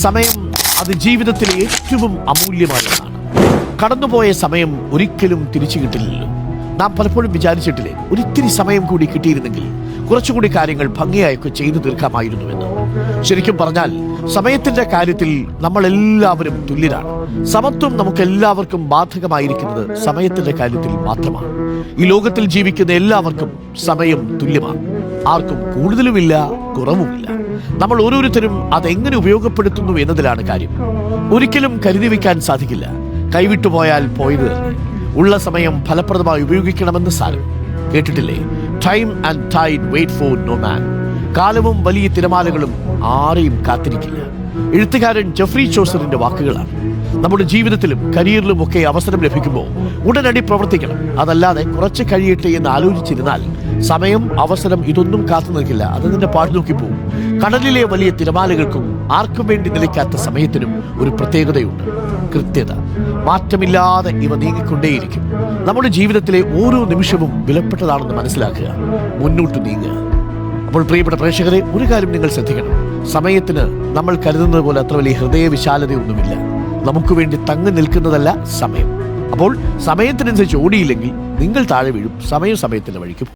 സമയം അത് ജീവിതത്തിലെ ഏറ്റവും അമൂല്യമായതാണ്. കടന്നുപോയ സമയം ഒരിക്കലും തിരിച്ചു കിട്ടില്ലല്ലോ. നാം പലപ്പോഴും വിചാരിച്ചിട്ടില്ലേ, ഒരിത്തിരി സമയം കൂടി കിട്ടിയിരുന്നെങ്കിൽ കുറച്ചുകൂടി കാര്യങ്ങൾ ഭംഗിയായൊക്കെ ചെയ്തു തീർക്കാമായിരുന്നുവെന്ന്. ശരിക്കും പറഞ്ഞാൽ സമയത്തിന്റെ കാര്യത്തിൽ നമ്മൾ എല്ലാവരും തുല്യരാണ്. സമത്വം നമുക്ക് എല്ലാവർക്കും ബാധകമായിരിക്കുന്നത് സമയത്തിന്റെ കാര്യത്തിൽ മാത്രമാണ്. ഈ ലോകത്തിൽ ജീവിക്കുന്ന എല്ലാവർക്കും സമയം തുല്യമാണ്. ആർക്കും കൂടുതലുമില്ല, കുറവുമില്ല. നമ്മൾ ഓരോരുത്തരും അതെങ്ങനെ ഉപയോഗപ്പെടുത്തുന്നു എന്നതിലാണ് കാര്യം. ഒരിക്കലും കരുതി വയ്ക്കാൻ സാധിക്കില്ല. കൈവിട്ടുപോയാൽ പോയത് തന്നെ. ഉള്ള സമയം ഫലപ്രദമായി ഉപയോഗിക്കണമെന്ന് സാരം കേട്ടിട്ടില്ലേ? Time and tide wait for no man. കാലവും വലിയ തിരമാലകളും ആരെയും കാത്തിരിക്കില്ല. എഴുത്തുകാരൻ ജെഫ്രി ചോസറിന്റെ വാക്കുകളാണ്. നമ്മുടെ ജീവിതത്തിലും കരിയറിലും ഒക്കെ അവസരം ലഭിക്കുമ്പോൾ ഉടനടി പ്രവർത്തിക്കണം. അതല്ലാതെ കുറച്ച് കഴിയട്ടെ എന്ന് ആലോചിച്ചിരുന്നാൽ സമയം, അവസരം ഇതൊന്നും കാത്തു നിൽക്കില്ല. അത് നിന്റെ പാട് നോക്കിപ്പോവും. കടലിലെ വലിയ തിരമാലകൾക്കും ആർക്കും വേണ്ടി നിലയ്ക്കാത്ത സമയത്തിനും ഒരു പ്രത്യേകതയുണ്ട്: കൃത്യത. മാറ്റമില്ലാതെ ഇവ നീങ്ങിക്കൊണ്ടേയിരിക്കും. നമ്മുടെ ജീവിതത്തിലെ ഓരോ നിമിഷവും വിലപ്പെട്ടതാണെന്ന് മനസ്സിലാക്കുക. മുന്നോട്ട് നീങ്ങുക. അപ്പോൾ പ്രിയപ്പെട്ട പ്രേക്ഷകരെ, ഒരു കാര്യം നിങ്ങൾ ശ്രദ്ധിക്കണം. സമയത്തിന് നമ്മൾ കരുതുന്നത് പോലെ അത്ര വലിയ ഹൃദയവിശാലതയൊന്നുമില്ല. നമുക്ക് വേണ്ടി തങ്ങി നിൽക്കുന്നതല്ല സമയം. അപ്പോൾ സമയത്തിനനുസരിച്ച് ഓടിയില്ലെങ്കിൽ നിങ്ങൾ താഴെ വീഴും. സമയത്തിന് വഴിക്കും.